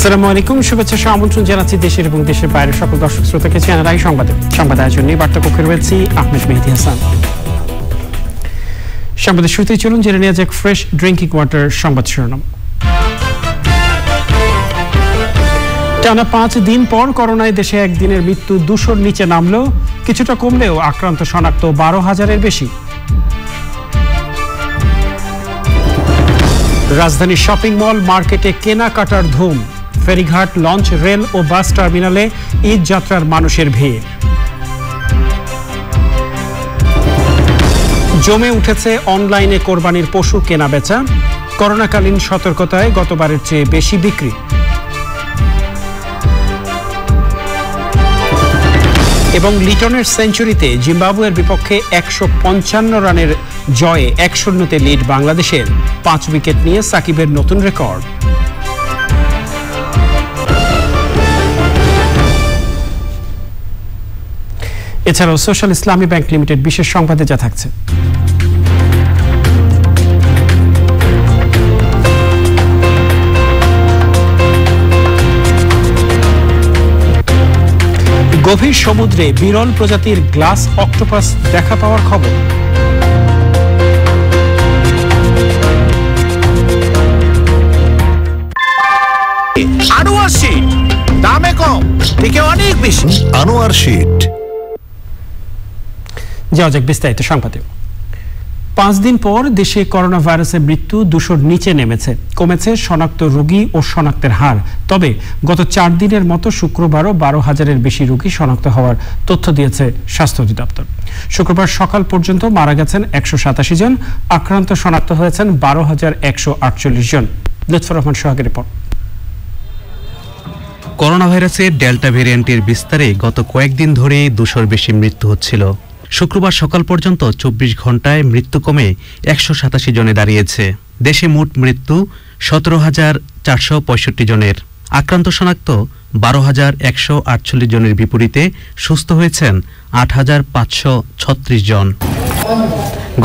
আসসালামু আলাইকুম, শুভেচ্ছা ও আমন্ত্রণ জানাচ্ছি দেশের এবং দেশের বাইরের সকল দর্শক শ্রোতাকে চ্যানেল আই সংবাদ আয়োজন নিয়ে বার্তা কক্ষে রয়েছি আহমেদ মেহেদী হাসান। সংবাদের শুরুতেই চলুন জেনে নেওয়া যাক ফ্রেশ ড্রিঙ্কিং ওয়াটার সংবাদ শিরোনাম। টানা 5 দিন পর করোনায় দেশে একদিনের মৃত্যু 200-র নিচে নামলেও কিছুটা কমলেও আক্রান্ত শনাক্ত 12,000-এর বেশি। রাজধানীর শপিং মল মার্কেটে কেনাকাটার ধুম, ফেরিঘাট, লঞ্চ, রেল ও বাস টার্মিনালে ঈদ যাত্রার মানুষের ভিড়। জমে উঠেছে অনলাইনে কোরবানির পশু কেনা বেচা, করোনাকালীন সতর্কতায় গতবারের চেয়ে বেশি বিক্রি। এবং লিটনের সেঞ্চুরিতে জিম্বাবুয়ের বিপক্ষে 155 রানের জয়ে 1-0-তে লিড বাংলাদেশের, 5 উইকেট নিয়ে সাকিবের নতুন রেকর্ড। এছাড়াও সোশ্যাল ইসলামী ব্যাংক লিমিটেড বিশেষ সংবাদে যা থাকছে। গভীর সমুদ্রে বিরল প্রজাতির গ্লাস অক্টোপাস দেখা পাওয়ার খবর। আনোয়ার শীট, দামে কম, থেকে অনেক বেশি। আনোয়ার শীট। যাওয়া যাক বিস্তারিত সংবাদে। 5 দিন পর দেশে করোনা ভাইরাসের মৃত্যু 200-র নিচে নেমেছে, কমেছে শনাক্ত রোগী ও শনাক্তের হার। তবে গত 4 দিনের মতো শুক্রবারও 12,000-এর বেশি রোগী শনাক্ত হওয়ার তথ্য দিয়েছে স্বাস্থ্য অধিদপ্তর। শুক্রবার সকাল পর্যন্ত মারা গেছেন 187 জন, আক্রান্ত শনাক্ত হয়েছেন 12,148 জন। লুৎফর রহমান সোহাগের রিপোর্ট। করোনা ভাইরাসের ডেল্টা ভ্যারিয়েন্টের বিস্তারে গত কয়েকদিন ধরে 200-র বেশি মৃত্যু হচ্ছিল। শুক্রবার সকাল পর্যন্ত 24 ঘন্টায় মৃত্যু কমে 187 জনে দাঁড়িয়েছে। দেশে মোট মৃত্যু 17,465 জনের। আক্রান্ত শনাক্ত 12,148 জনের বিপরীতে সুস্থ হয়েছেন 8,536 জন।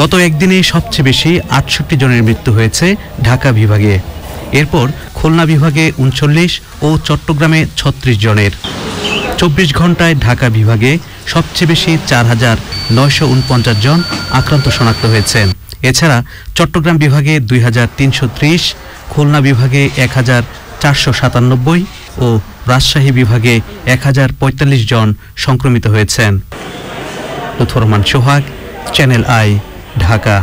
গত একদিনে সবচেয়ে বেশি 68 জনের মৃত্যু হয়েছে ঢাকা বিভাগে। এরপর খুলনা বিভাগে 39 ও চট্টগ্রামে 36 জনের। 24 ঘন্টায় ঢাকা বিভাগে সবচেয়ে বেশি 4,949 জন আক্রান্ত শনাক্ত হয়েছেন। এছাড়া চট্টগ্রাম বিভাগে 2,330, খুলনা বিভাগে 1,497 ও রাজশাহী বিভাগে 1,045 জন সংক্রমিত হয়েছেন। লুৎফর রহমান সোহাগ, চ্যানেল আই, ঢাকা।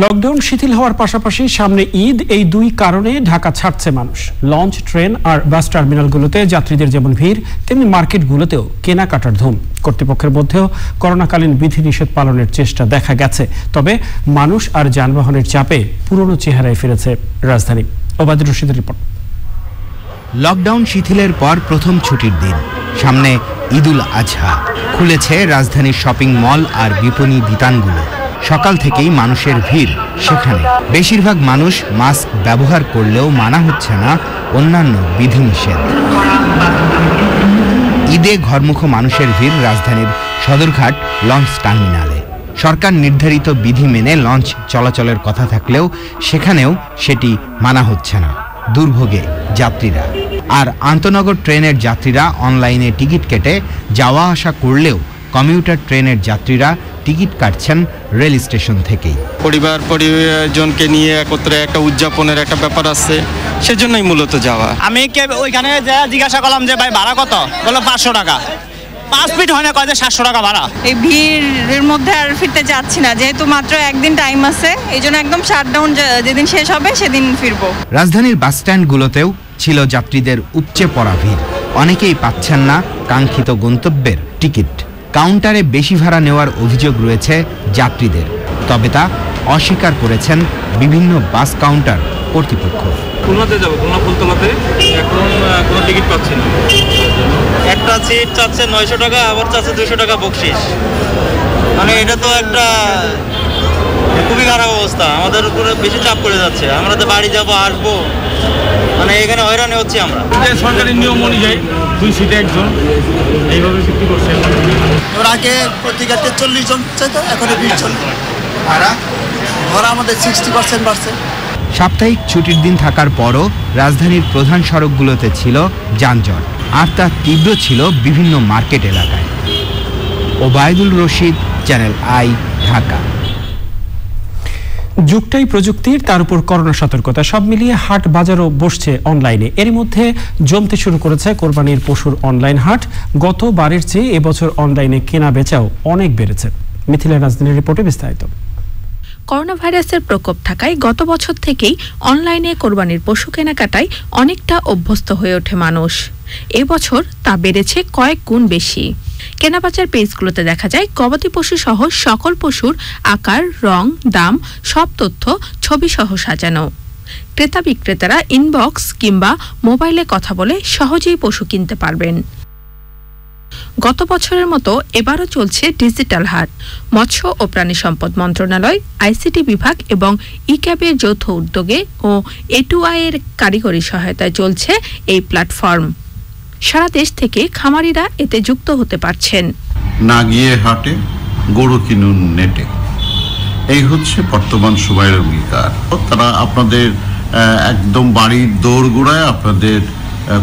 লকডাউন শিথিল হওয়ার পাশাপাশি সামনে ঈদ, এই দুই কারণে ঢাকা ছাড়ছে মানুষ। লঞ্চ, ট্রেন আর বাস টার্মিনালগুলোতে যাত্রীদের যেমন ভিড়, তেমনি মার্কেটগুলোতেও কেনাকাটার ধুম। কর্তৃপক্ষের মধ্যেও করোনাকালীন বিধিনিষেধ পালনের চেষ্টা দেখা গেছে। তবে মানুষ আর যানবাহনের চাপে পুরনো চেহারায় ফিরেছে রাজধানী। ওবায়দুর রশিদের রিপোর্ট। লকডাউন শিথিলের পর প্রথম ছুটির দিন, সামনে ঈদুল আজহা। খুলেছে রাজধানীর শপিং মল আর বিপণী বিতানগুলো। সকাল থেকেই মানুষের ভিড় সেখানে। বেশিরভাগ মানুষ মাস্ক ব্যবহার করলেও মানা হচ্ছে না অন্যান্য বিধিনিষেধ। ঈদে ঘরমুখো মানুষের ভিড় রাজধানীর সদরঘাট লঞ্চ টার্মিনালে। সরকার নির্ধারিত বিধি মেনে লঞ্চ চলাচলের কথা থাকলেও সেখানেও সেটি মানা হচ্ছে না। দুর্ভোগে যাত্রীরা। আর আন্তনগর ট্রেনের যাত্রীরা অনলাইনে টিকিট কেটে যাওয়া আসা করলেও কমিউটার ট্রেনের যাত্রীরা টিকিট কাটছেন রেল স্টেশন থেকেই। পরিবারজনকে নিয়ে একত্রে একটা উদযাপনের একটা ব্যাপার আছে, সেজন্যই মূলত যাওয়া। আমি ওইখানে জিজ্ঞাসা করলাম যে ভাই ভাড়া কত, বললো 500 টাকা। 5 ফিট হয় না, কয় যে 700 টাকা ভাড়া। এই ভিড়ের মধ্যে আর ফিরতে চাচ্ছি না, যেহেতু মাত্র একদিন টাইম আছে, এই জন্য একদম শাটডাউন যেদিন শেষ হবে সেদিন ফিরবো। রাজধানীর বাস স্ট্যান্ডগুলোতেও ছিল যাত্রীদের উপচে পড়া ভিড়। অনেকেই পাচ্ছেন না কাঙ্ক্ষিত গন্তব্যের টিকিট। কাউন্টারে বেশি ভাড়া নেওয়ার অভিযোগ রয়েছে যাত্রীদের, তবে তা অস্বীকার করেছেন বিভিন্ন বাস কাউন্টার কর্তৃপক্ষ। খুলনাতে যাবো, খুলনা ফুলতলাতে, এখন কোনো টিকিট পাচ্ছি না। একটা সিট চাচ্ছে 900 টাকা, আবার চাচ্ছে 200 টাকা বকশিস। মানে এটা তো একটা খুবই খারাপ অবস্থা। আমাদের উপরে বেশি চাপ পড়ে যাচ্ছে। আমরা তো বাড়ি যাবো, আসবো, মানে এখানে হয়রানি হচ্ছে আমরা। সরকারি নিয়ম অনুযায়ী 2 সিটে একজন এইভাবে বিক্রি করছে। ওর আগে প্রতি গাড়িতে 40 জন চাইতো, এখন 20 জন। ভাড়া আমাদের 60% বাড়ছে। সাপ্তাহিক ছুটির দিন থাকার পরও রাজধানীর প্রধান সড়কগুলোতে ছিল যানজট, আর তা তীব্র ছিল বিভিন্ন মার্কেট এলাকায়। Obaidul Rashid, channel I, Dhaka. যুগটাই প্রযুক্তির, তার উপর করোনা সতর্কতা, সব মিলিয়ে হাট বাজারও বসছে অনলাইনে। এর মধ্যে জমতে শুরু করেছে কোরবানির পশুর অনলাইন হাট। গতবারের চেয়ে এবছর অনলাইনে কেনা বেচাও অনেক বেড়েছে। মিথিলা রাজধানীর রিপোর্টে বিস্তারিত। করোনা ভাইরাসের প্রকোপ থাকায় গত বছর থেকেই অনলাইনে কোরবানির পশু কেনাকাটায় অনেকটা অভ্যস্ত হয়ে ওঠে মানুষ। এবছর তা বেড়েছে কয়েক গুণ বেশি। কেনাবেচার পেজগুলোতে দেখা যায় গবাদি পশু সহ সকল পশুর আকার, রং, দাম সব তথ্য ছবি সহ সাজানো। ক্রেতা বিক্রেতারা ইনবক্স কিংবা মোবাইলে কথা বলে সহজেই পশু কিনতে পারবেন। গত বছরের মতো এবারও চলছে ডিজিটাল হাট। মৎস্য ও প্রাণী সম্পদ মন্ত্রণালয়, আইসিটি বিভাগ এবং ইক্যাবের যৌথ উদ্যোগে ও A2I এর কারিগরি সহায়তায় চলছে এই প্ল্যাটফর্ম। সারা দেশ থেকে খামারিরা এতে যুক্ত হতে পারছেন। না গিয়ে হাটে, গরু কিনুন নেটে, এই হচ্ছে বর্তমান সময়ের অঙ্গীকার। তারা আপনাদের একদম বাড়ির দোরগোড়ায় আপনাদের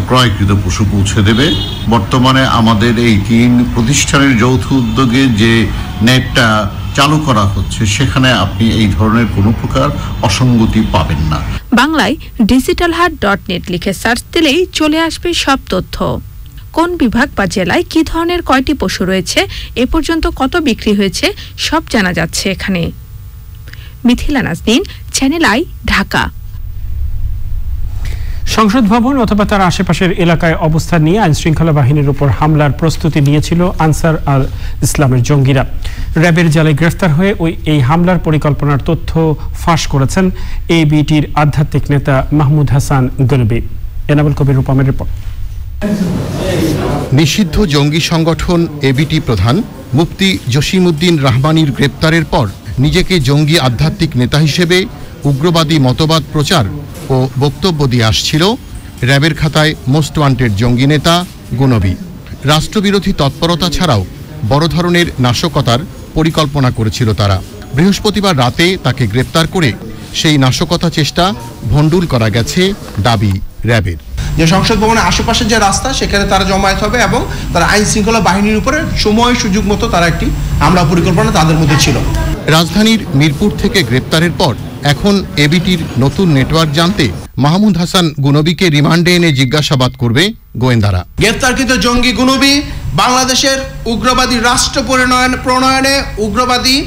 ক্রয়কৃত পশু পৌঁছে দেবে। বর্তমানে আমাদের এই 3 প্রতিষ্ঠানের যৌথ উদ্যোগে যে নেটটা চালু করা হচ্ছে, সেখানে আপনি এই ধরনের কোনো প্রকার অসঙ্গতি পাবেন না। বাংলায় digitalhat.net লিখে সার্চ দিলেই চলে আসবে সব তথ্য। কোন বিভাগ বা জেলায় কি ধরনের কয়টি পশু রয়েছে, এ পর্যন্ত কত বিক্রি হয়েছে, সব জানা যাচ্ছে এখানে। Mithila Naznin, channel I, Dhaka. সংসদ ভবন অথবা তার আশেপাশের এলাকায় অবস্থান নিয়ে আইনশৃঙ্খলা বাহিনীর উপর হামলার প্রস্তুতি নিয়েছিল আনসার আল ইসলামের জঙ্গিরা। র্যাবের জালে গ্রেফতার হয়ে এই হামলার পরিকল্পনার তথ্য ফাঁস করেছেন এবিটির আধ্যাত্মিক নেতা মাহমুদ হাসান গনবী। এনামুল কবির রূপমের রিপোর্ট। নিষিদ্ধ জঙ্গি সংগঠন এবিটি প্রধান মুফতি জসিমউদ্দিন রহমানীর গ্রেপ্তারের পর নিজেকে জঙ্গি আধ্যাত্মিক নেতা হিসেবে উগ্রবাদী মতবাদ প্রচার ও বক্তব্য দিয়ে আসছিল র্যাবের খাতায় মোস্ট ওয়ান্টেড জঙ্গি নেতা গনবী। রাষ্ট্রবিরোধী তৎপরতা ছাড়াও বড় ধরনের নাশকতার পরিকল্পনা করেছিল তারা। বৃহস্পতিবার রাতে তাকে গ্রেপ্তার করে সেই নাশকতা চেষ্টা ভণ্ডুল করা গেছে দাবি র্যাবের। যে সংসদ ভবনের আশেপাশে যে রাস্তা, সেখানে তারা জমায়েত হবে এবং তারা আইন শৃঙ্খলা বাহিনীর উপরে সময় সুযোগ মতো তারা একটি হামলা পরিকল্পনা তাদের মধ্যে ছিল। রাজধানীর মিরপুর থেকে গ্রেপ্তারের পর এখন এবিটির নতুন নেটওয়ার্ক জানতে মাহমুদ হাসান গুনবীকে রিমান্ডে এনে জিজ্ঞাসাবাদ করবে গোয়েন্দারা। গ্রেপ্তারকৃত জঙ্গি গুনবী বাংলাদেশের উগ্রবাদী রাষ্ট্র প্রণয়নে, উগ্রবাদী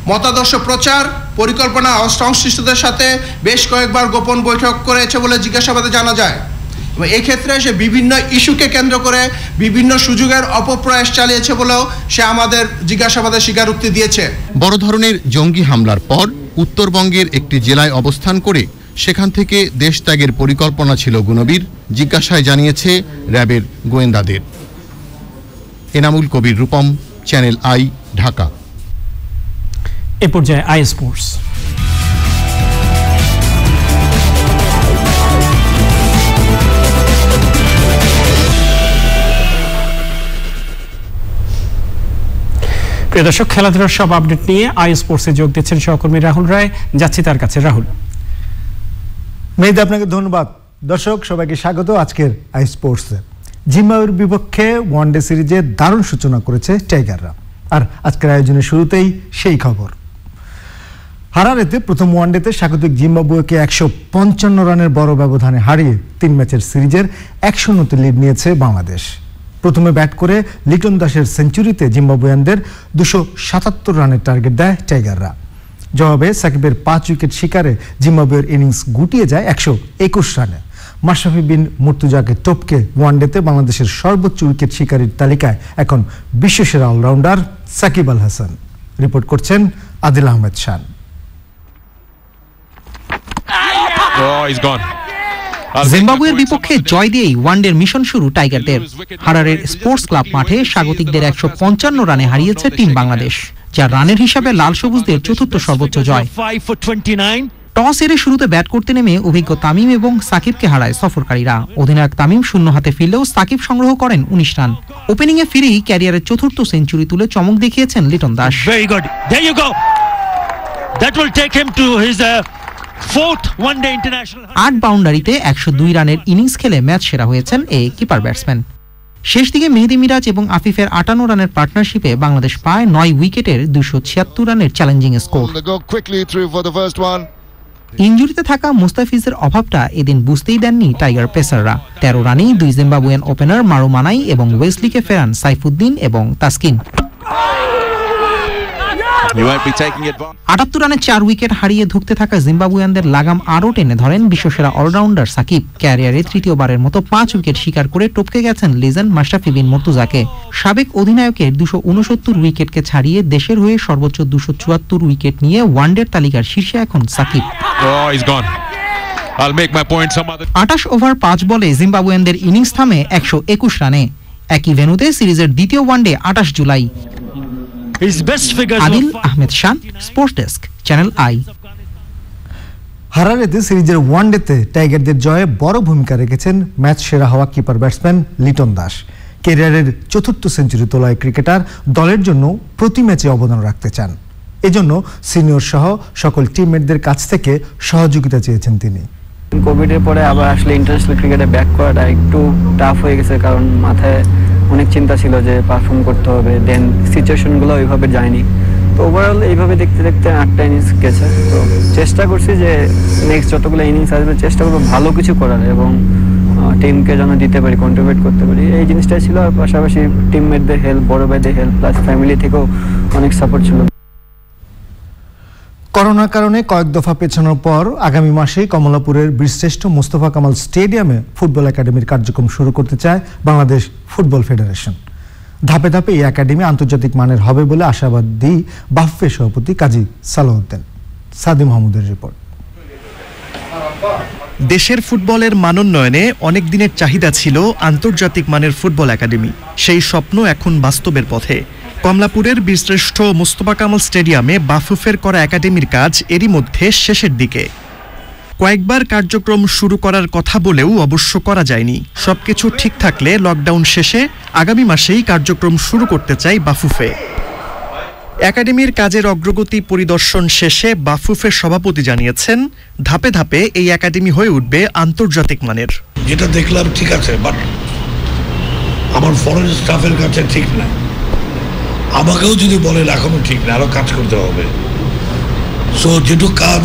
মতাদর্শ প্রচার পরিকল্পনা ও সংশ্লিষ্টদের সাথে বেশ কয়েকবার গোপন বৈঠক করেছে বলে জিজ্ঞাসাবাদে জানা যায়। এবং এই ক্ষেত্রে সে বিভিন্ন ইস্যুকে কেন্দ্র করে বিভিন্ন সুযোগের অপপ্রয়াস চালিয়েছে বলেও সে আমাদের জিজ্ঞাসাবাদে স্বীকারোক্তি দিয়েছে। বড় ধরনের জঙ্গি হামলার পর উত্তরবঙ্গের একটি জেলায় অবস্থান করে সেখান থেকে দেশ ত্যাগের পরিকল্পনা ছিল গুনবীর, জিজ্ঞাসায় জানিয়েছে র্যাবের গোয়েন্দাদের। Enamul Kabir Rupam, channel I, Dhaka. এ পর্যায়ে আই স্পোর্টস। প্রিয় দর্শক, খেলাধুলার সব আপডেট নিয়ে আই স্পোর্টসে যোগ দিচ্ছেন সহকর্মী রাহুল রায়। যাচ্ছি তার কাছে। রাহুল। মেহেদী, আপনাকে ধন্যবাদ। দর্শক সবাইকে স্বাগত আজকের আই স্পোর্টসে। জিম্বাবুয়ের বিপক্ষে ওয়ানডে সিরিজে দারুণ সূচনা করেছে টাইগাররা, আর আজকের আয়োজনের শুরুতেই সেই খবর। হারারেতে প্রথম ওয়ানডেতে স্বাগতিক জিম্বাবুয়েকে 155 রানের বড় ব্যবধানে হারিয়ে 3 ম্যাচের সিরিজের 1-0 লিড নিয়েছে বাংলাদেশ। প্রথমে ব্যাট করে লিটন দাসের সেঞ্চুরিতে জিম্বাবুয়ানদের 277 রানের টার্গেট দেয় টাইগাররা। জবাবে সাকিবের 5 উইকেট শিকারে জিম্বাবুয়ের ইনিংস গুটিয়ে যায় 121 রানে। মাশরাফি বিন মুর্তজাকে টপকে ওয়ানডেতে বাংলাদেশের সর্বোচ্চ উইকেট শিকারীর তালিকায় এখন বিশ্বসেরা অলরাউন্ডার সাকিব আল হাসান। রিপোর্ট করছেন আদিল আহমেদ শান। জিম্বাবুয়ের বিপক্ষে জয় দিয়েই ওয়ানডের মিশন শুরু টাইগারদের। হারারের স্পোর্টস ক্লাব মাঠে স্বাগতিকদের 155 রানে হারিয়েছে টিম বাংলাদেশ, যা রানের হিসাবে লাল সবুজদের চতুর্থ সর্বোচ্চ জয়। টস হেরে শুরুতে ব্যাট করতে নেমে অভিজ্ঞ তামিম এবং সাকিবকে হারায় সফরকারীরা। অধিনায়ক তামিম শূন্য হাতে ফিরলেও সাকিব সংগ্রহ করেন 19 রান। ওপেনিংয়ে ফিরেই ক্যারিয়ারের চতুর্থ সেঞ্চুরি তুলে চমক দেখিয়েছেন Liton Das. fourth one-day international. 8 বাউন্ডারিতে 102 রানের ইনিংস খেলে ম্যাচ সেরা হয়েছেন এই কিপার ব্যাটসম্যান। শেষ দিকে মেহেদী মিরাজ এবং আফিফের 58 রানের পার্টনারশিপে বাংলাদেশ পায় 9 উইকেটের 276 রানের চ্যালেঞ্জিং স্কোর। ইনজুরিতে থাকা মুস্তাফিজের অভাবটা এদিন বুঝতেই দেননি টাইগার পেসাররা। 13 রানেই 2 জিম্বাবুয়ান ওপেনার মারু মানাই এবং ওয়েসলিকে ফেরান সাইফুদ্দিন এবং তাসকিন। 78 রানে 4 উইকেট হারিয়ে ধুঁকতে থাকা জিম্বাবুয়ানদের লাগাম আরও টেনে ধরেন বিশ্বসেরা অলরাউন্ডার সাকিব। ক্যারিয়ারে তৃতীয়বারের মতো 5 উইকেট শিকার করে টপকে গেছেন লিজেন্ড মাশরাফি বিন মুর্তজাকে। সাবেক অধিনায়কের 269 উইকেটকে ছাড়িয়ে দেশের হয়ে সর্বোচ্চ 274 উইকেট নিয়ে ওয়ানডের তালিকার শীর্ষে এখন সাকিব। 28 ওভার 5 বলে জিম্বাবুয়ানদের ইনিংস থামে 121 রানে। একই ভেন্যুতে সিরিজের দ্বিতীয় one day 28 July. Adil Ahmed Shan, sports desk, channel I. হারারেতে সিরিজের ওয়ানডেতে টাইগারদের জয়ে বড় ভূমিকা রেখেছেন ম্যাচ সেরা হওয়া কিপার ব্যাটসম্যান লিটন দাস। ক্যারিয়ারের 4th সেঞ্চুরি তোলায় ক্রিকেটার দলের জন্য প্রতি ম্যাচে অবদান রাখতে চান। এজন্য সিনিয়র সহ সকল টিমমেটদের কাছ থেকে সহযোগিতা চেয়েছেন তিনি। কোভিডের পরে আবার আসলে ইন্টারন্যাশনাল ক্রিকেটে ব্যাক করাটা একটু টাফ হয়ে গেছে, কারণ মাথায় অনেক চিন্তা ছিল যে পারফর্ম করতে হবে, দেন সিচুয়েশনগুলো ওইভাবে যায়নি। তো ওভারঅল এইভাবে দেখতে দেখতে 8টা ইনিংস গেছে। তো চেষ্টা করছি যে নেক্সট যতগুলো ইনিংস আসবে চেষ্টা করবো ভালো কিছু করার এবং টিমকে যেন দিতে পারি, কন্ট্রিবিউট করতে পারি, এই জিনিসটাই ছিল। আর পাশাপাশি টিমমেটদের হেল্প, বড় ভাইদের হেল্প, প্লাস ফ্যামিলি থেকেও অনেক সাপোর্ট ছিল। করোনার কারণে কয়েক দফা পেছানোর পর আগামী মাসে কমলাপুরের বীরশ্রেষ্ঠ মোস্তফা কামাল স্টেডিয়ামে ফুটবল একাডেমির কার্যক্রম শুরু করতে চায় বাংলাদেশ ফুটবল ফেডারেশন। ধাপে ধাপে এই একাডেমি আন্তর্জাতিক মানের হবে বলে আশাবাদী বাফে সভাপতি কাজী সালাউদ্দিন। সাদি মাহমুদের রিপোর্ট। দেশের ফুটবলের মানোন্নয়নে অনেক দিনের চাহিদা ছিল আন্তর্জাতিক মানের ফুটবল একাডেমি। সেই স্বপ্ন এখন বাস্তবের পথে। কমলাপুরের বীরশ্রেষ্ঠ মোস্তফা কামাল স্টেডিয়ামে বাফুফের করা একাডেমির কাজ এরই মধ্যে শেষের দিকে। কয়েকবার কার্যক্রম শুরু করার কথা বলেও অবশ্য করা যায়নি। সবকিছু ঠিক থাকলে লকডাউন শেষে আগামী মাসেই কার্যক্রম শুরু করতে চাই বাফুফে। একাডেমির কাজের অগ্রগতি পরিদর্শন শেষে বাফুফের সভাপতি জানিয়েছেন, ধাপে ধাপে এই একাডেমি হয়ে উঠবে আন্তর্জাতিক মানের। যেটা দেখলাম ঠিক আছে, বাট আমার ফরেন স্টাফের কাছে ঠিক না, আমাকেও যদি বলেন এখনো ঠিক না, আরো কাজ করতে হবে। সো যেটুকু কাজ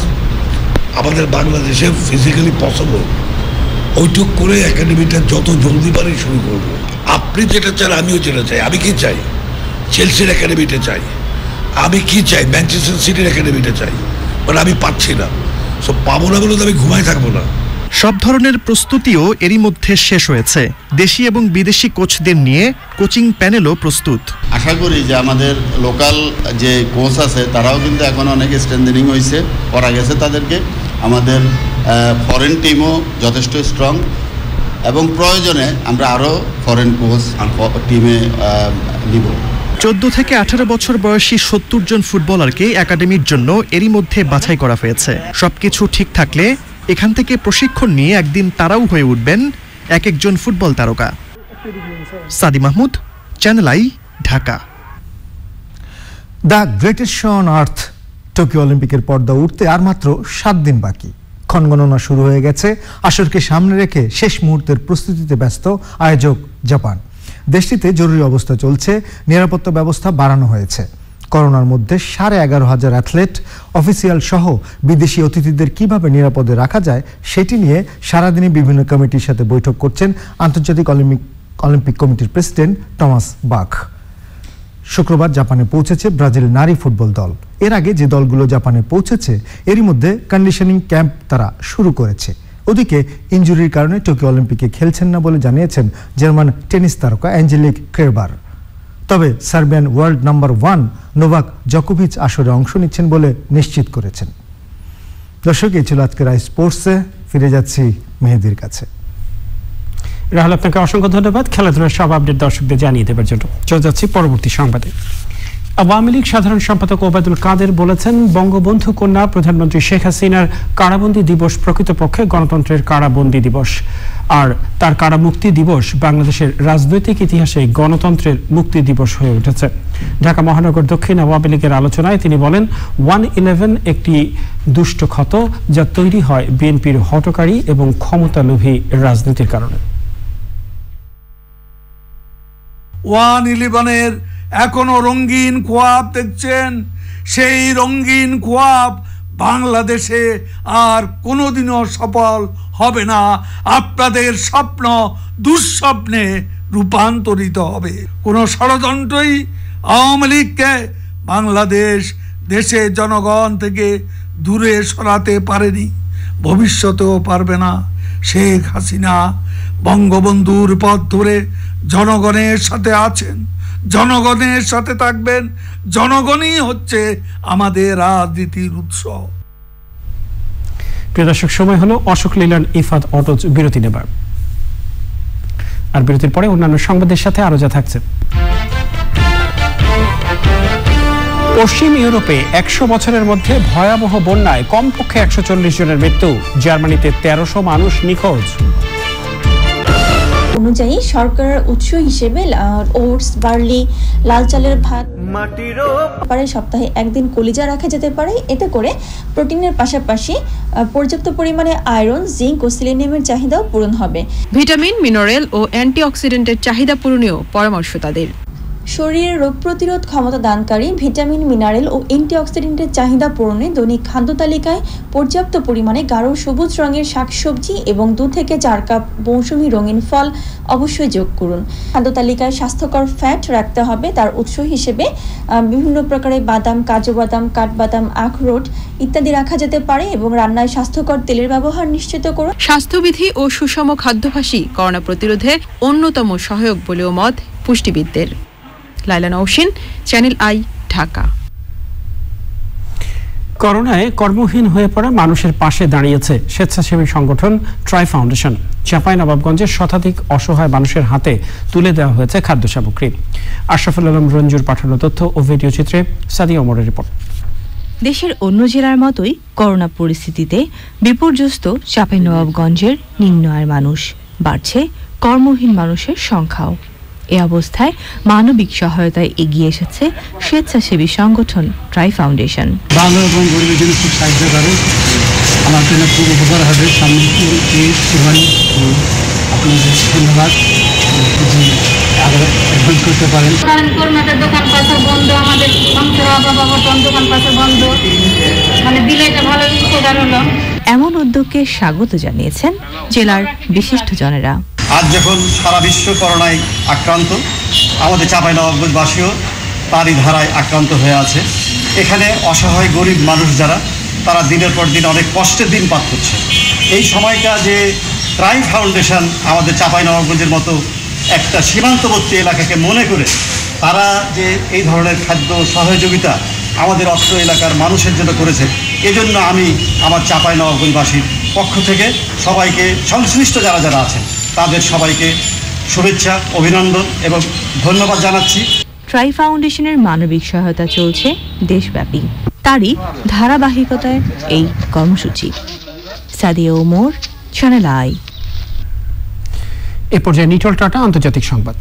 আমাদের বাংলাদেশে ফিজিক্যালি পসিবল ওইটুক করে একাডেমিটা যত জলদি পারি শুরু করবো। আপনি যেটা চান আমিও যেটা চাই। আমি কি চাই? চেলসির একাডেমিটা চাই। আমি কি চাই? ম্যানচেস্টার সিটির একাডেমিটা চাই। বাট আমি পাচ্ছি না। সো পাবো না বলে তো আমি ঘুমাই থাকবো না। সব ধরনের প্রস্তুতিও এরই মধ্যে শেষ হয়েছে। দেশি এবং বিদেশি কোচদের নিয়ে কোচিং প্যানেলও প্রস্তুত। আশা করি যে আমাদের লোকাল যে কোচ আছে তারাও কিন্তু এখন অনেক স্ট্রেংথেনিং হয়েছে, করা গেছে তাদেরকে। আমাদের ফরেন টিমও যথেষ্ট স্ট্রং এবং প্রয়োজনে আমরা আরও ফরেন কোচ টিমে নিব। 14 থেকে 18 বছর বয়সী 70 জন ফুটবলারকে একাডেমির জন্য এরই মধ্যে বাছাই করা হয়েছে। সবকিছু ঠিক থাকলে এখান থেকে প্রশিক্ষণ নিয়ে একদিন তারাও হয়ে উঠবেন এক একজন ফুটবল তারকা। সাদি Mahmud, channel I, Dhaka. The greatest show on earth Tokyo অলিম্পিকের পর্দা উঠতে আর মাত্র 7 দিন বাকি। ক্ষণগণনা শুরু হয়ে গেছে। আসরকে সামনে রেখে শেষ মুহূর্তের প্রস্তুতিতে ব্যস্ত আয়োজক জাপান। দেশটিতে জরুরি অবস্থা চলছে, নিরাপত্তা ব্যবস্থা বাড়ানো হয়েছে। করোনার মধ্যে 11,500 অ্যাথলেট, অফিসিয়াল সহ বিদেশি অতিথিদের কিভাবে নিরাপদে রাখা যায় সেটি নিয়ে সারাদিনই বিভিন্ন কমিটির সাথে বৈঠক করছেন আন্তর্জাতিক অলিম্পিক কমিটির প্রেসিডেন্ট টমাস বাখ। শুক্রবার জাপানে পৌঁছেছে ব্রাজিল নারী ফুটবল দল। এর আগে যে দলগুলো জাপানে পৌঁছেছে এরই মধ্যে কন্ডিশনিং ক্যাম্প তারা শুরু করেছে। ওদিকে ইনজুরির কারণে টোকিও অলিম্পিকে খেলছেন না বলে জানিয়েছেন জার্মান টেনিস তারকা অ্যাঞ্জেলিক কেরবার। তবে সার্বিয়ান ওয়ার্ল্ড নাম্বার 1 নোভাক জকোভিচ আসরে অংশ নিচ্ছেন বলে নিশ্চিত করেছেন। দর্শক, এই ছিল আজকের আই স্পোর্টসে। ফিরে যাচ্ছি মেহেদির কাছে। রাহুল, আপনাকে অসংখ্য ধন্যবাদ খেলাধুলার সব আপডেট দর্শকদের জানিয়ে দেওয়ার জন্য। চলে যাচ্ছি পরবর্তী সংবাদে। আওয়ামী লীগ সাধারণ সম্পাদক ওবায়দুল কাদের বলেছেন, বঙ্গবন্ধু কন্যা প্রধানমন্ত্রী শেখ হাসিনার কারাবন্দী দিবস প্রকৃতপক্ষে গণতন্ত্রের কারাবন্দী দিবস, আর তার কারামুক্তি দিবস বাংলাদেশের রাজনৈতিক ইতিহাসে গণতন্ত্রের মুক্তি দিবস হয়ে উঠেছে। ঢাকা মহানগর দক্ষিণ আওয়ামী লীগের আলোচনায় তিনি বলেন, 111 একটি দুষ্ট ক্ষত যা তৈরি হয় বিএনপির হঠকারী এবং ক্ষমতালোভী রাজনীতির কারণে। 111-এর এখনো রঙিন খোয়াব দেখছেন, সেই রঙিন খোয়াব বাংলাদেশে আর কোনোদিনও সফল হবে না। আপনাদের স্বপ্ন দুঃস্বপ্নে রূপান্তরিত হবে। কোনো ষড়যন্ত্রই আওয়ামী লীগকে বাংলাদেশ দেশের জনগণ থেকে দূরে সরাতে পারেনি, ভবিষ্যতেও পারবে না। শেখ হাসিনা বঙ্গবন্ধুর পথ ধরে জনগণের সাথে আছেন, জনগণের সাথে থাকবেন। জনগণই হচ্ছে আমাদের রাজনীতির উৎস। প্রিয় দর্শক, সময় হলো অশোক লীলান ইফাত অটোজ বিরতি নেবার। আর বিরতির পরে অন্যান্য সংবাদের সাথে আরো যা থাকছে। পশ্চিম ইউরোপে 100 বছরের মধ্যে ভয়াবহ বন্যায় কমপক্ষে 140 জনের মৃত্যু। জার্মানিতে 1300 মানুষ নিখোঁজ। অনুযায়ী সরকারের উৎস হিসেবে ওটস, বার্লি, লাল চালের ভাত পারে সপ্তাহে একদিন কলিজা রাখা যেতে পারে। এতে করে প্রোটিনের পাশাপাশি পর্যাপ্ত পরিমাণে আয়রন, জিঙ্ক ও সেলেনিয়ামের চাহিদাও পূরণ হবে। ভিটামিন, মিনারেল ও অ্যান্টিঅক্সিডেন্টের চাহিদা পূরণেও পরামর্শ তাদের। শরীরের রোগ প্রতিরোধ ক্ষমতা দানকারী ভিটামিন, মিনারেল ও অ্যান্টিঅক্সিডেন্টের চাহিদা পূরণে দৈনিক খাদ্য তালিকায় পর্যাপ্ত পরিমাণে গাঢ় সবুজ রঙের শাকসবজি এবং 2 থেকে 4 কাপ মৌসুমী রঙিন ফল অবশ্যই যোগ করুন। খাদ্য তালিকায় স্বাস্থ্যকর ফ্যাট রাখতে হবে। তার উৎস হিসেবে বিভিন্ন প্রকারের বাদাম, কাজু বাদাম, কাঠবাদাম, আখরোট ইত্যাদি রাখা যেতে পারে এবং রান্নায় স্বাস্থ্যকর তেলের ব্যবহার নিশ্চিত করুন। স্বাস্থ্যবিধি ও সুষম খাদ্যাভ্যাসই করোনা প্রতিরোধে অন্যতম সহায়ক বলেও মত পুষ্টিবিদদের। লাইলা নওশিন, চ্যানেল আই, ঢাকা। করোনায় কর্মহীন হয়ে পড়া মানুষের পাশে দাঁড়িয়েছে স্বেচ্ছাসেবী সংগঠন ট্রাই ফাউন্ডেশন। চাঁপাইনবাবগঞ্জের শতাধিক অসহায় মানুষের হাতে তুলে দেওয়া হয়েছে খাদ্য সামগ্রী। আশরাফুল আলম রঞ্জুর পাঠানো তথ্য ও ভিডিও চিত্রে সাদিয়া ওমরের রিপোর্ট। দেশের অন্য জেলার মতোই করোনা পরিস্থিতিতে বিপর্যস্ত চাঁপাইনবাবগঞ্জের নিম্ন আয়ের মানুষ। বাড়ছে কর্মহীন মানুষের সংখ্যাও। এ অবস্থায় মানবিক সহায়তায় এগিয়ে এসেছে স্বেচ্ছাসেবী সংগঠন ট্রাই ফাউন্ডেশন। ভালো এবং গরিবের জন্য খুব সাহায্য করে, আমার জন্য খুব উপকার হবে। সামনে আপনাদের ধন্যবাদ করতে পারেন। দোকান পাশে বন্ধ, আমাদের দোকান পাশে বন্ধ, মানে দিলে এটা ভালো উপকার হলো। এমন উদ্যোগকে স্বাগত জানিয়েছেন জেলার বিশিষ্টজনেরা। আজ যখন সারা বিশ্ব করোনায় আক্রান্ত, আমাদের চাঁপাইনবাবগঞ্জবাসীও তারই ধারায় আক্রান্ত হয়ে আছে। এখানে অসহায় গরিব মানুষ যারা, তারা দিনের পর দিন অনেক কষ্টের দিন পার করছে। এই সময়টা যে ট্রাই ফাউন্ডেশন আমাদের চাঁপাইনবাবগঞ্জের মতো একটা সীমান্তবর্তী এলাকাকে মনে করে তারা যে এই ধরনের খাদ্য সহযোগিতা আমাদের অত্র এলাকার মানুষের জন্য করেছে, এজন্য আমি আমার চাঁপাইনবাবগঞ্জবাসীর পক্ষ থেকে সবাইকে, সংশ্লিষ্ট যারা যারা আছেন তাদের সবাইকে শুভেচ্ছা, অভিনন্দন এবং ধন্যবাদ জানাচ্ছি। ট্রাই ফাউন্ডেশনের মানবিক সহায়তা চলছে দেশব্যাপী, তারই ধারাবাহিকতায় এই কর্মসূচি। Sadia Omar, channel I. এ পর্যায়ে নিটল টাটা আন্তর্জাতিক সংবাদ।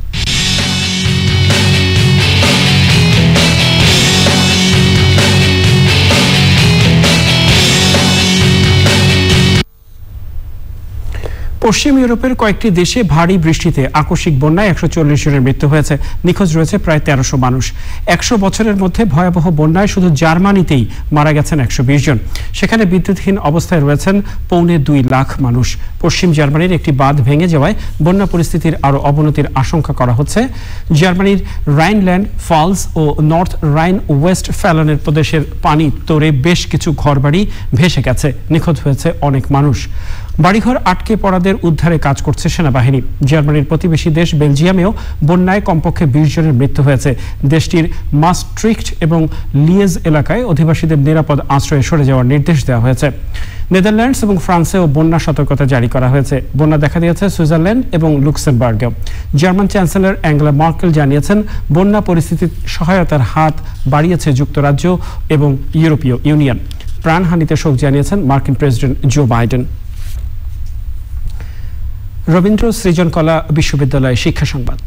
পশ্চিম ইউরোপের কয়েকটি দেশে ভারী বৃষ্টিতে আকস্মিক বন্যায় 140 জনের মৃত্যু হয়েছে। নিখোঁজ রয়েছে প্রায় 1300 মানুষ। 100 বছরের মধ্যে ভয়াবহ বন্যায় শুধু জার্মানিতেই মারা গেছেন 120 জন। সেখানে বিদ্যুৎহীন অবস্থায় রয়েছেন 2.25 লাখ মানুষ। পশ্চিম জার্মানির একটি বাঁধ ভেঙে যাওয়ায় বন্যা পরিস্থিতির আরও অবনতির আশঙ্কা করা হচ্ছে। জার্মানির রাইনল্যান্ড ফলস ও নর্থ রাইন ওয়েস্ট ফ্যালনের প্রদেশের পানি তোড়ে বেশ কিছু ঘরবাড়ি ভেসে গেছে। নিখোঁজ হয়েছে অনেক মানুষ। বাড়িঘর আটকে পড়াদের উদ্ধারে কাজ করছে সেনাবাহিনী। জার্মানির প্রতিবেশী দেশ বেলজিয়ামেও বন্যায় কমপক্ষে 20 জনের মৃত্যু হয়েছে। দেশটির মাস্ট্রিক্ট এবং লিয়েজ এলাকায় অধিবাসীদের নিরাপদ আশ্রয়ে সরে যাওয়ার নির্দেশ দেওয়া হয়েছে। নেদারল্যান্ডস এবং ফ্রান্সেও বন্যা সতর্কতা জারি করা হয়েছে। বন্যা দেখা দিয়েছে সুইজারল্যান্ড এবং লুক্সেমবার্গেও। জার্মান চ্যান্সেলর অ্যাঙ্গেলা মার্কেল জানিয়েছেন, বন্যা পরিস্থিতির সহায়তার হাত বাড়িয়েছে যুক্তরাজ্য এবং ইউরোপীয় ইউনিয়ন। প্রাণহানিতে শোক জানিয়েছেন মার্কিন প্রেসিডেন্ট জো বাইডেন। রবীন্দ্র সৃজনকলা বিশ্ববিদ্যালয় শিক্ষা সংবাদ।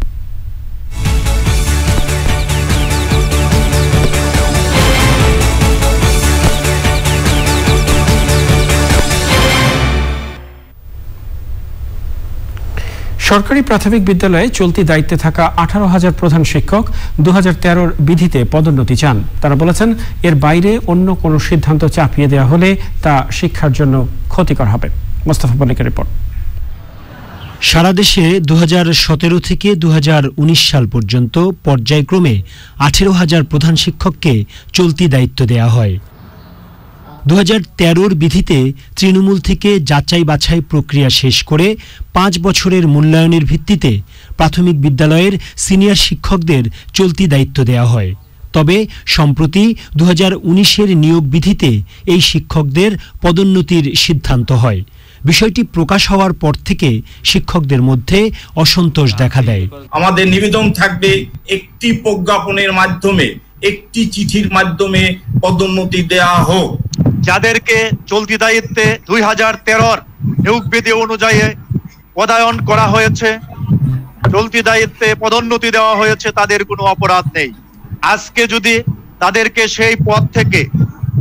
সরকারি প্রাথমিক বিদ্যালয়ে চলতি দায়িত্বে থাকা 18,000 প্রধান শিক্ষক 2013 বিধিতে পদোন্নতি চান। তারা বলেছেন, এর বাইরে অন্য কোনো সিদ্ধান্ত চাপিয়ে দেওয়া হলে তা শিক্ষার জন্য ক্ষতিকর হবে। মোস্তফা মল্লিকের রিপোর্ট। সারা দেশে 2017 থেকে 2019 সাল পর্যন্ত পর্যায়ক্রমে 18,000 প্রধান শিক্ষককে চলতি দায়িত্ব দেয়া হয়। 2013 বিধিতে তৃণমূল থেকে যাচাই বাছাই প্রক্রিয়া শেষ করে 5 বছরের মূল্যায়নের ভিত্তিতে প্রাথমিক বিদ্যালয়ের সিনিয়র শিক্ষকদের চলতি দায়িত্ব দেওয়া হয়। তবে সম্প্রতি 2019-এর নিয়োগ বিধিতে এই শিক্ষকদের পদোন্নতির সিদ্ধান্ত হয়। বিষয়টি প্রকাশ হওয়ার পর থেকে শিক্ষকদের মধ্যে অসন্তোষ দেখা দেয়। আমাদের নিবেদন থাকবে, একটি প্রজ্ঞাপনের মাধ্যমে, একটি চিঠির মাধ্যমে পদোন্নতি দেওয়া হোক। যাদেরকে চলতি দায়িত্বে 2013 নিয়োগ বিধি অনুযায়ী পদায়ন করা হয়েছে, চলতি দায়িত্বে পদোন্নতি দেওয়া হয়েছে, তাদের কোনো অপরাধ নেই। আজকে যদি তাদেরকে সেই পদ থেকে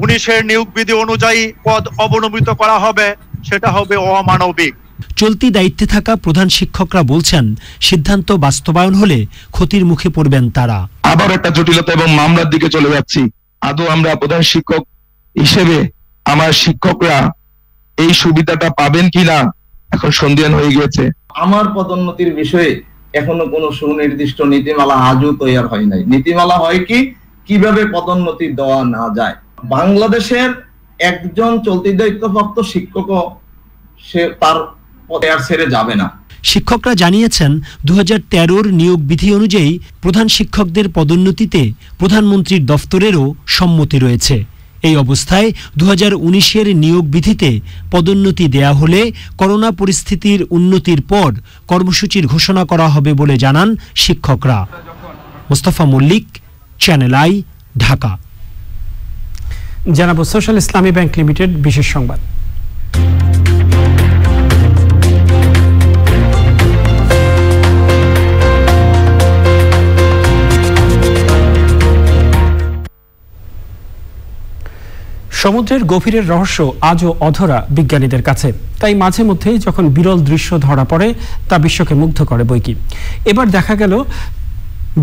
19-এর নিয়োগ বিধি অনুযায়ী পদ অবনমিত করা হবে, সেটা হবে অমানবিক। চলতি দায়িত্বে থাকা প্রধান শিক্ষকরা বলছেন, সিদ্ধান্ত বাস্তবায়ন হলে ক্ষতির মুখে পড়বেন তারা। আবার একটা জটিলতা এবং মামলার দিকে চলে যাচ্ছি। আদৌ আমরা প্রধান শিক্ষক হিসেবে আমার শিক্ষকরা এই সুবিধাটা পাবেন কিনা এখন সন্দেহ হয়ে গিয়েছে। আমার পদোন্নতির বিষয়ে এখনো কোনো সুনির্দিষ্ট নীতিমালা আজও তৈরি হয় নাই। নীতিমালা হয় কিভাবে পদোন্নতি দেওয়া না যায়। বাংলাদেশের একজন চলতি দায়িত্বপ্রাপ্ত শিক্ষকও সে তার পদে আর ছেড়ে যাবে না। শিক্ষকরা জানিয়েছেন, 2013-র নিয়োগ বিধি অনুযায়ী প্রধান শিক্ষকদের পদোন্নতিতে প্রধানমন্ত্রীর দফতরেরও সম্মতি রয়েছে। এই অবস্থায় 2019-এর নিয়োগ বিধিতে পদোন্নতি দেয়া হলে করোনা পরিস্থিতির উন্নতির পর কর্মসূচির ঘোষণা করা হবে বলে জানান শিক্ষকরা। Mostafa Mallik, channel I, Dhaka. জানাবো সোশ্যাল ইসলামী ব্যাংক লিমিটেড বিশেষ সংবাদ। সমুদ্রের গভীরের রহস্য আজও অধরা বিজ্ঞানীদের কাছে। তাই মাঝে মধ্যেই যখন বিরল দৃশ্য ধরা পড়ে, তা বিশ্বকে মুগ্ধ করে বইকি। এবার দেখা গেল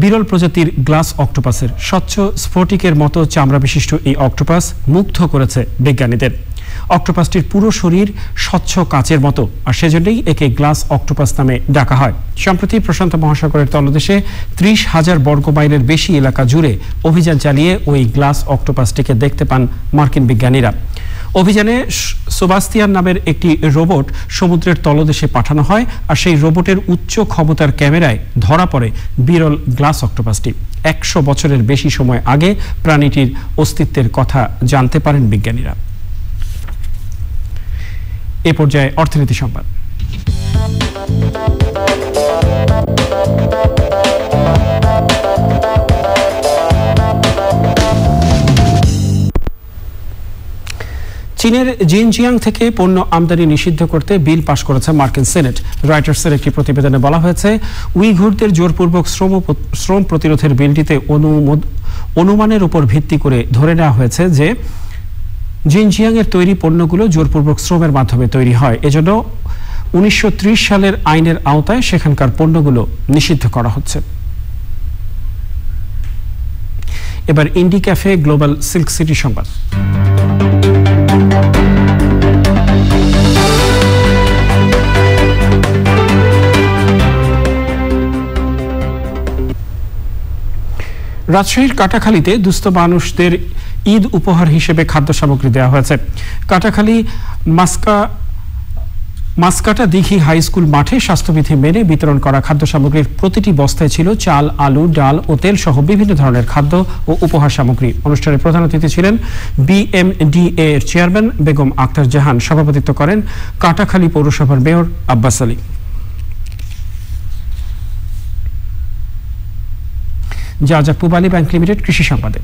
বিরল প্রজাতির গ্লাস অক্টোপাসের। স্বচ্ছ স্ফটিকের মতো চামড়া বিশিষ্ট এই অক্টোপাস মুগ্ধ করেছে বিজ্ঞানীদের। অক্টোপাসটির পুরো শরীর স্বচ্ছ কাচের মতো, আর সেজন্যই একে গ্লাস অক্টোপাস নামে ডাকা হয়। সম্প্রতি প্রশান্ত মহাসাগরের তলদেশে 30,000 বর্গ মাইলের বেশি এলাকা জুড়ে অভিযান চালিয়ে ওই গ্লাস অক্টোপাসটিকে দেখতে পান মার্কিন বিজ্ঞানীরা। অভিযানে সেবাস্টিয়ান নামের একটি রোবট সমুদ্রের তলদেশে পাঠানো হয়, আর সেই রোবটের উচ্চ ক্ষমতার ক্যামেরায় ধরা পড়ে বিরল গ্লাস অক্টোপাসটি। 100 বছরের বেশি সময় আগে প্রাণীটির অস্তিত্বের কথা জানতে পারেন বিজ্ঞানীরা। এ পর্যায়ে অর্থনীতি সংবাদ। চীনের জিনজিয়াং থেকে পণ্য আমদানি নিষিদ্ধ করতে বিল পাশ করেছে মার্কিন সেনেট। রয়টার্সের একটি প্রতিবেদনে বলা হয়েছে, উইঘুরদের জোরপূর্বক শ্রম প্রতিরোধের বিলটিতে অনুমানের উপর ভিত্তি করে ধরে নেওয়া হয়েছে যে জিনজিয়াং এর তৈরি পণ্যগুলো জোরপূর্বক শ্রমের মাধ্যমে তৈরি হয়। এজন্য 1930 সালের আইনের আওতায় সেখানকার পণ্যগুলো নিষিদ্ধ করা হচ্ছে। এবার ইন্ডি ক্যাফে গ্লোবাল সিল্ক সিটি সংবাদ। রাজশাহীর কাটাখালীতে দুস্থ মানুষদের ঈদ উপহার হিসেবে খাদ্য সামগ্রী দেওয়া হয়েছে। কাটাখালী মাস্কা মাছকাটা দিঘি হাই স্কুল মাঠে স্বাস্থ্যবিধি মেনে বিতরণ করা খাদ্য সামগ্রীর প্রতিটি বস্তায় ছিল চাল, আলু, ডাল ও তেল সহ বিভিন্ন ধরনের খাদ্য ও উপহার সামগ্রী। অনুষ্ঠানে প্রধান অতিথি ছিলেন বিএমডিএ এর চেয়ারম্যান বেগম আক্তার জাহান। সভাপতিত্ব করেন কাটাখালী পৌরসভার মেয়র আব্বাস আলী। যা পূবালী ব্যাংক লিমিটেড কৃষি সংবাদে।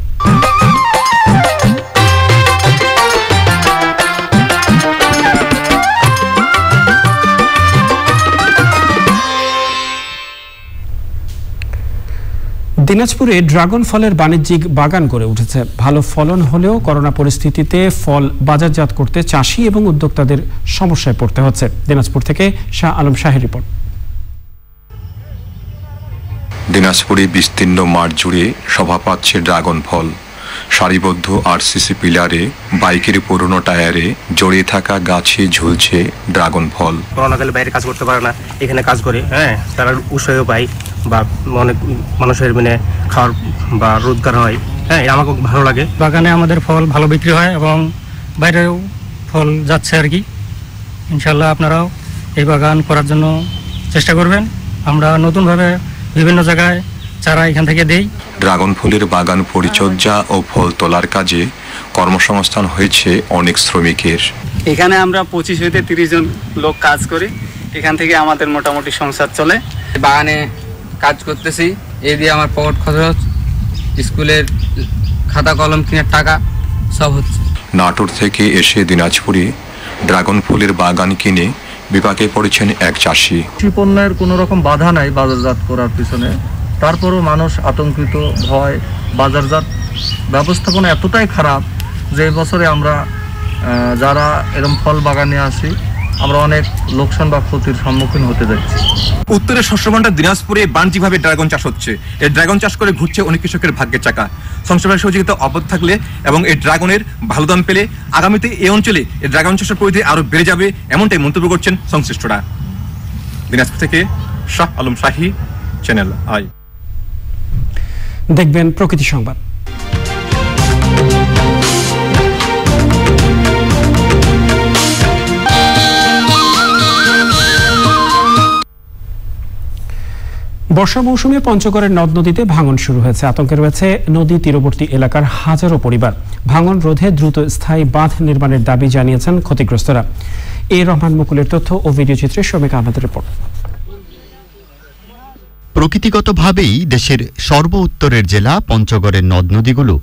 দিনাজপুরে ড্রাগন ফলের বাণিজ্যিক বাগান গড়ে উঠেছে। ভালো ফলন হলেও করোনা পরিস্থিতিতে ফল বাজারজাত করতে চাষি এবং উদ্যোক্তাদের সমস্যায় পড়তে হচ্ছে। দিনাজপুর থেকে শাহ আলম শাহের রিপোর্ট। দিনাজপুরে বিস্তীর্ণ মাঠ জুড়ে শোভা পাচ্ছে ড্রাগন ফল। সারিবদ্ধ আরসিসি পিলারে, বাইকের পুরনো টায়ারে জড়িয়ে থাকা গাছে ঝুলছে ড্রাগন ফল। করোনাকালে বাইরে কাজ করতে পারে না, এখানে কাজ করে তারা উৎসাহ পায় বা অনেক মানুষের খাওয়ার বা রোজগার হয়। আমাকে ভালো লাগে। বাগানে আমাদের ফল ভালো বিক্রি হয় এবং বাইরেও ফল যাচ্ছে আর কি। ইনশাল্লাহ আপনারাও এই বাগান করার জন্য চেষ্টা করবেন। আমরা নতুনভাবে বিভিন্ন জায়গায় চারা এখান থেকে দেই। ড্রাগন ফলের বাগান পরিচর্যা ও ফল তোলার কাজে কর্মসংস্থান হয়েছে অনেক শ্রমিকের। এখানে আমরা 25 হইতে 30 জন লোক কাজ করি। এখান থেকে আমাদের মোটামুটি সংসার চলে। বাগানে কাজ করতেছি, এই দিয়ে আমার পকেট খরচ, স্কুলের খাতা কলম কেনার টাকা সব হচ্ছে। নাটোর থেকে এসে দিনাজপুরে ড্রাগন ফলের বাগান কিনে বিপাকে পড়েছেন এক চাষি। কৃষি পণ্যের কোনো রকম বাধা নাই বাজারজাত করার পিছনে, তারপরও মানুষ আতঙ্কিত, ভয়। বাজারজাত ব্যবস্থাপনা এতটাই খারাপ যে বছরে আমরা যারা এরকম ফল বাগানে আসি আমরা অনেক লোকসান বা ক্ষতির সম্মুখীন হতে যাচ্ছি। উত্তরের শস্যভাণ্ডার দিনাজপুরে বাণিজ্যিকভাবে ড্রাগন চাষ হচ্ছে। এই ড্রাগন চাষ করে ঘুরছে অনেক কৃষকের ভাগ্যের চাকা। সংসদের সহযোগিতা অব্যাহত থাকলে এবং এই ড্রাগনের ভালো দাম পেলে আগামীতে এই অঞ্চলে এই ড্রাগন চাষের পরিধি আরো বেড়ে যাবে, এমনটাই মন্তব্য করছেন সংশ্লিষ্টরা। দিনাজপুর থেকে শাহ আলম শাহী, চ্যানেল আই। দেখবেন প্রকৃতি সংবাদ। বর্ষা মৌসুমে পঞ্চগড়ের নদ নদীতে ভাঙন শুরু হয়েছে। আতঙ্কে রয়েছে নদী তীরবর্তী এলাকার হাজারো পরিবার। ভাঙন রোধে দ্রুত স্থায়ী বাঁধ নির্মাণের দাবি জানিয়েছেন ক্ষতিগ্রস্তরা। এ রহমান মুকুলের তথ্য ও ভিডিও চিত্রে শমিকা আহমেদের রিপোর্ট। প্রকৃতিগতভাবেই দেশের সর্ব উত্তরের জেলা পঞ্চগড়ের নদ নদীগুলো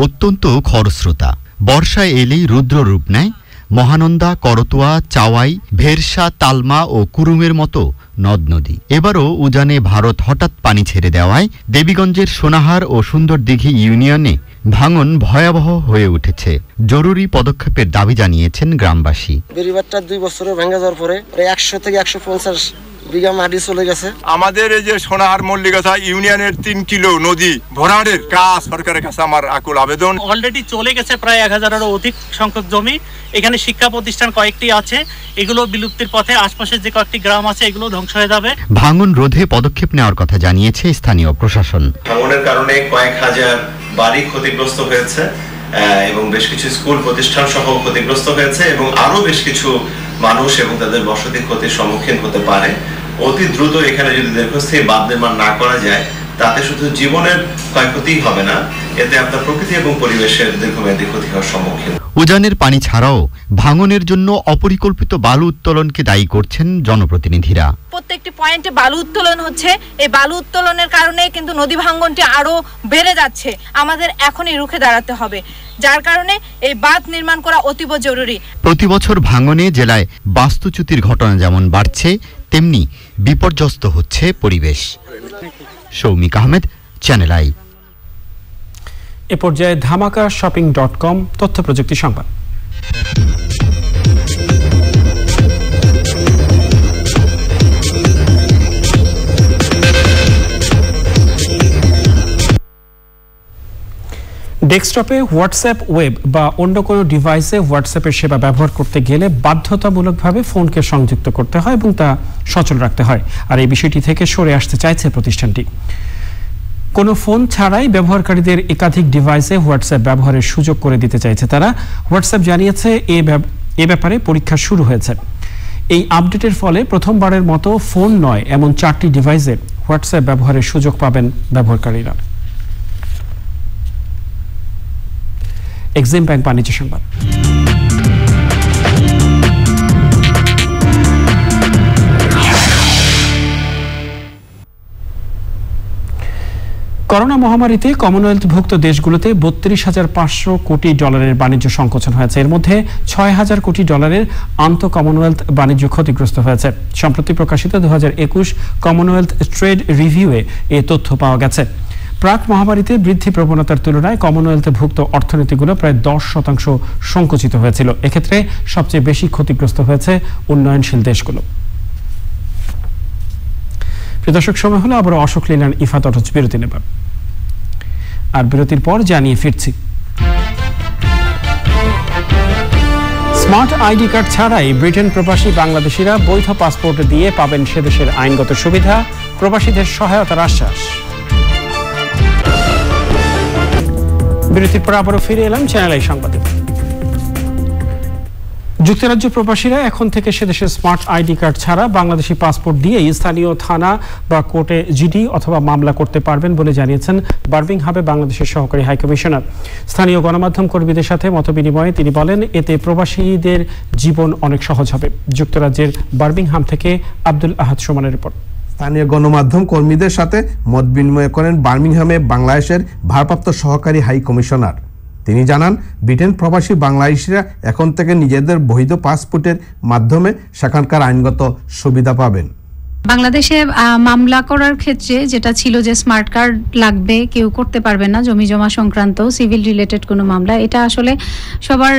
অত্যন্ত খরস্রোতা। বর্ষায় এলেই রুদ্র রূপ নেয় মহানন্দা, করতোয়া, চাওয়াই, ভেরসা, তালমা ও কুরুমের মতো নদ নদী। এবারও উজানে ভারত হঠাৎ পানি ছেড়ে দেওয়ায় দেবীগঞ্জের সোনাহার ও সুন্দরদিঘি ইউনিয়নে ভাঙন ভয়াবহ হয়ে উঠেছে। জরুরি পদক্ষেপের দাবি জানিয়েছেন গ্রামবাসী। বেড়িবাঁধটা 2 বছরে ভেঙে যাওয়ার পরে 100 থেকে 150 বিঘা মাটি চলে গেছে। আমাদের এই যে সোনাহার মল্লিকাছা ইউনিয়নের 3 কিলো নদী ভরাটের কাজ সরকারের কাছে আমার আকুল আবেদন। অলরেডি চলে গেছে প্রায় 1000-এরও অধিক সংখ্যক জমি। এখানে শিক্ষা প্রতিষ্ঠান কয়েকটি আছে, এগুলো বিলুপ্তির পথে। আশপাশের যে কয়েকটি গ্রাম আছে এগুলো ধ্বংস হয়ে যাবে। ভাঙন রোধে পদক্ষেপ নেওয়ার কথা জানিয়েছে স্থানীয় প্রশাসন। ভাঙনের কারণে কয়েক হাজার বাড়ি ক্ষতিগ্রস্ত হয়েছে এবং বেশ কিছু স্কুল প্রতিষ্ঠান সহ ক্ষতিগ্রস্ত হয়েছে এবং আরো বেশ কিছু মানুষ এবং তাদের বসতি ক্ষতির সম্মুখীন হতে পারে। অতি দ্রুত এখানে যদি দীর্ঘস্থায়ী বাঁধ নির্মাণ না করা যায় তাতে শুধু জীবনের ক্ষয়ক্ষতি হবে না, এতে আপনার প্রকৃতি এবং পরিবেশের দীর্ঘমেয়াদী ক্ষতি হওয়ার সম্মুখীন। উজানের পানি ছাড়াও ভাঙনের জন্য অপরিকল্পিত বালু উত্তোলনকে দায়ী করছেন জনপ্রতিনিধিরা। প্রত্যেকটি পয়েন্টে বালু উত্তোলন হচ্ছে, এই বালু উত্তোলনের কারণে কিন্তু নদী ভাঙনটি আরো বেড়ে যাচ্ছে। আমাদের এখনই রুখে দাঁড়াতে হবে, যার কারণে এই বাঁধ নির্মাণ করা অতীব জরুরি। প্রতি বছর ভাঙনে জেলায় বাস্তুচ্যুতির ঘটনা যেমন বাড়ছে তেমনি বিপর্যস্ত হচ্ছে পরিবেশ। Soumik Ahmed, channel I. এ পর্যায়ে ধামাকা শপিং.com তথ্য প্রযুক্তি সংবাদ। ডেস্কটপে হোয়াটসঅ্যাপ ওয়েব বা অন্য কোনো ডিভাইসে হোয়াটসঅ্যাপের সেবা ব্যবহার করতে গেলে বাধ্যতামূলকভাবে ফোনকে সংযুক্ত করতে হয় এবং তা সচল রাখতে হয়। আর এই বিষয়টি থেকে সরে আসতে চাইছে প্রতিষ্ঠানটি। কোনো ফোন ছাড়াই ব্যবহারকারীদের একাধিক ডিভাইসে হোয়াটসঅ্যাপ ব্যবহারের সুযোগ করে দিতে চাইছে তারা। হোয়াটসঅ্যাপ জানিয়েছে এ ব্যাপারে পরীক্ষা শুরু হয়েছে। এই আপডেটের ফলে প্রথমবারের মতো ফোন নয় এমন 4টি ডিভাইসে হোয়াটসঅ্যাপ ব্যবহারের সুযোগ পাবেন ব্যবহারকারীরা। এক্সিম ব্যাংক বাণিজ্য সংবাদ। করোনা মহামারীতে কমনওয়েলথভুক্ত দেশগুলোতে 32,500 কোটি ডলারের বাণিজ্য সংকোচন হয়েছে। এর মধ্যে 6,000 কোটি ডলারের আন্তঃ কমনওয়েলথ বাণিজ্য ক্ষতিগ্রস্ত হয়েছে। সম্প্রতি প্রকাশিত 2021 কমনওয়েলথ ট্রেড রিভিউয়ে এ তথ্য পাওয়া গেছে। প্রাক মহামারীতে বৃদ্ধি প্রবণতার তুলনায় কমনওয়েলথভুক্ত অর্থনীতিগুলো প্রায় 10% সংকুচিত হয়েছিল। এক্ষেত্রে সবচেয়ে বেশি ক্ষতিগ্রস্ত হয়েছে উন্নয়নশীল দেশগুলো। দর্শক, সময় হলো আবার অশোক লীলার ইফাত অটচ বিরতি নেব, আর বিরতির পর জানিয়ে ফিরছি। স্মার্ট আইডি কার্ড ছাড়াই ব্রিটেন প্রবাসী বাংলাদেশিরা বৈধ পাসপোর্ট দিয়ে পাবেন সে দেশের আইনগত সুবিধা, প্রবাসীদের সহায়তার আশ্বাস। বিরতির পর আবারও ফিরে এলাম চ্যানেল আই সংবাদে। যুক্তরাজ্য প্রবাসীরা এখন থেকে সে দেশের স্মার্ট আইডি কার্ড ছাড়া বাংলাদেশি পাসপোর্ট দিয়ে স্থানীয় থানা বা কোর্টে জিডি অথবা মামলা করতে পারবেন বলে জানিয়েছেন বার্মিংহামে বাংলাদেশের সহকারী হাইকমিশনার। স্থানীয় গণমাধ্যম কর্মীদের সাথে মতবিনিময়ে তিনি বলেন, এতে প্রবাসীদের জীবন অনেক সহজ হবে। যুক্তরাজ্যের বার্মিংহাম থেকে আব্দুল আহাদ সুমনের রিপোর্ট। স্থানীয় গণমাধ্যম কর্মীদের সাথে মত বিনিময় করেন বার্মিংহামে বাংলাদেশের ভারপ্রাপ্ত সহকারী হাই কমিশনার। তিনি জানান, ব্রিটেন প্রবাসী বাংলাদেশিরা এখন থেকে নিজেদের বৈধ পাসপোর্টের মাধ্যমে সেখানকার আইনগত সুবিধা পাবেন। বাংলাদেশে মামলা করার ক্ষেত্রে যেটা ছিল যে স্মার্ট কার্ড লাগবে, কেউ করতে পারবে না জমি জমা সংক্রান্ত সিভিল রিলেটেড কোনো মামলা, এটা আসলে সবার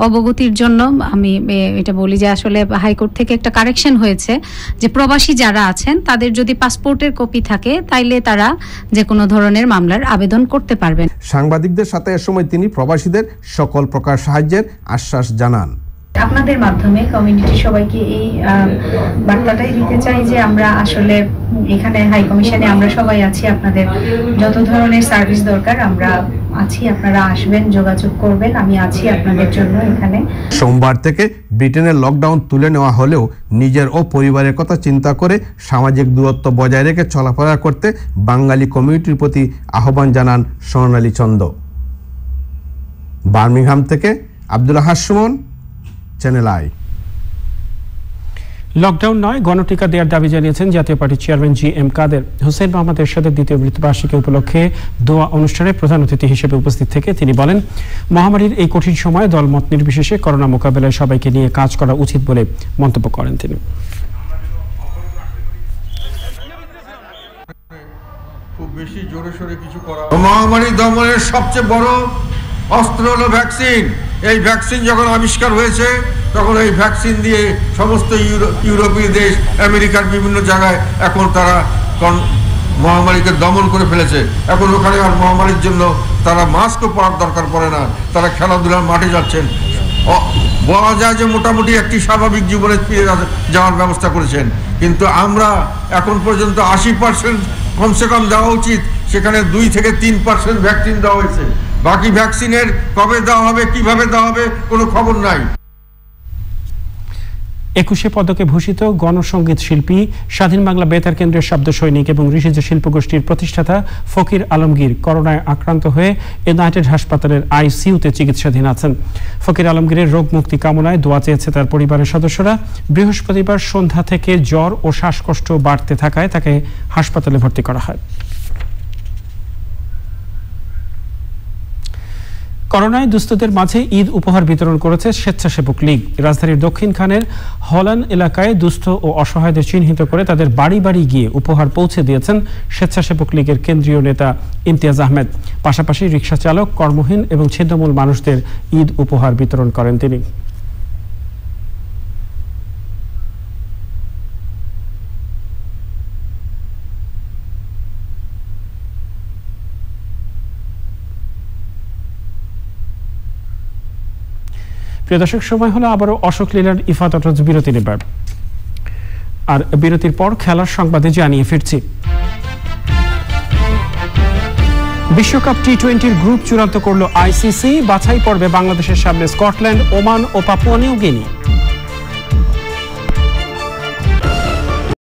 অবগতির জন্য আমি এটা বলি যে আসলে হাইকোর্ট থেকে একটা কারেকশন হয়েছে যে প্রবাসী যারা আছেন তাদের যদি পাসপোর্টের কপি থাকে তাইলে তারা যে কোনো ধরনের মামলার আবেদন করতে পারবেন। সাংবাদিকদের সাথে এ সময় তিনি প্রবাসীদের সকল প্রকার সাহায্যের আশ্বাস জানান। আপনাদের মাধ্যমে কমিউনিটি সবাইকে এই বার্তাটাই দিতে চাই যে আমরা আসলে এখানে হাই কমিশনে আমরা সবাই আছি, আপনাদের যত ধরনের সার্ভিস দরকার আমরা আছি, আপনারা আসবেন, যোগাযোগ করবেন, আমি আছি আপনাদের জন্য এখানে। সোমবার থেকে ব্রিটেনের লকডাউন তুলে নেওয়া হলেও নিজের ও পরিবারের কথা চিন্তা করে সামাজিক দূরত্ব বজায় রেখে চলাফেরা করতে বাঙালি কমিউনিটির প্রতি আহ্বান জানান সোনালী চন্দ। বার্মিংহাম থেকে আব্দুল আহাদ সুমন, চ্যানেল আই। লকডাউন নয়, গণটিকা দেওয়ার দাবি জানিয়েছেন জাতীয় পার্টির চেয়ারম্যান জি.এম. কাদের। হুসেইন মোহাম্মদ এরশাদের দ্বিতীয় মৃত্যুবার্ষিকী উপলক্ষে দোয়া অনুষ্ঠানে প্রধান অতিথি হিসেবে উপস্থিত থেকে তিনি বলেন, মহামারীর এই কঠিন সময়ে দলমত নির্বিশেষে করোনা মোকাবেলায় সবাইকে নিয়ে কাজ করা উচিত বলে মন্তব্য করেন তিনি। খুব বেশি জোরে সোরে কিছু করা, মহামারী দমনের সবচেয়ে বড় অস্ত্র হলো ভ্যাকসিন। এই ভ্যাকসিন যখন আবিষ্কার হয়েছে তখন এই ভ্যাকসিন দিয়ে সমস্ত ইউরোপীয় দেশ, আমেরিকার বিভিন্ন জায়গায় এখন তারা মহামারীকে দমন করে ফেলেছে। এখন ওখানে আর মহামারীর জন্য তারা মাস্কও পরার দরকার পড়ে না, তারা খেলাধুলার মাঠে যাচ্ছেন। বলা যায় যে মোটামুটি একটি স্বাভাবিক জীবনে ফিরে যাওয়ার ব্যবস্থা করেছেন। কিন্তু আমরা এখন পর্যন্ত 80% কমসে কম দেওয়া উচিত, সেখানে 2 থেকে 3% ভ্যাকসিন দেওয়া হয়েছে। বাকি ভ্যাকসিনের কবে দেওয়া হবে, কিভাবে দেওয়া হবে কোনো খবর নাই। 21 পদকে ভূষিত গণসঙ্গীত শিল্পী, স্বাধীন বাংলা বেতার কেন্দ্রের শব্দ সৈনিক এবং ঋষিজ শিল্পগোষ্ঠীর প্রতিষ্ঠাতা ফকির আলমগীর করোনায় আক্রান্ত হয়ে ইউনাইটেড হাসপাতালের আইসিইউতে চিকিৎসাধীন আছেন। ফকির আলমগীরের রোগ মুক্তি কামনায় দোয়া চেয়েছে তার পরিবারের সদস্যরা। বৃহস্পতিবার সন্ধ্যা থেকে জ্বর ও শ্বাসকষ্ট বাড়তে থাকায় তাকে হাসপাতালে ভর্তি করা হয়। করোনায় দুস্থদের মাঝে ঈদ উপহার বিতরণ করেছে স্বেচ্ছাসেবক লীগ। রাজধানীর দক্ষিণখানের হলান এলাকায় দুস্থ ও অসহায়দের চিহ্নিত করে তাদের বাড়ি বাড়ি গিয়ে উপহার পৌঁছে দিয়েছেন স্বেচ্ছাসেবক লীগের কেন্দ্রীয় নেতা ইমতিয়াজ আহমেদ। পাশাপাশি রিকশা চালক, কর্মহীন এবং ছিন্নমূল মানুষদের ঈদ উপহার বিতরণ করেন তিনি। প্রিয় দর্শক, সময় হলো আবারও অশোক লীলার ইফাত অটচ বিরতি নেবার, আর বিরতির পর খেলার সংবাদে জানিয়ে ফিরছি। বিশ্বকাপ টি-20 গ্রুপ চূড়ান্ত করল আইসিসি। বাছাই পর্বে বাংলাদেশের সামনে স্কটল্যান্ড, ওমান ও পাপুয়া নিউ গিনি।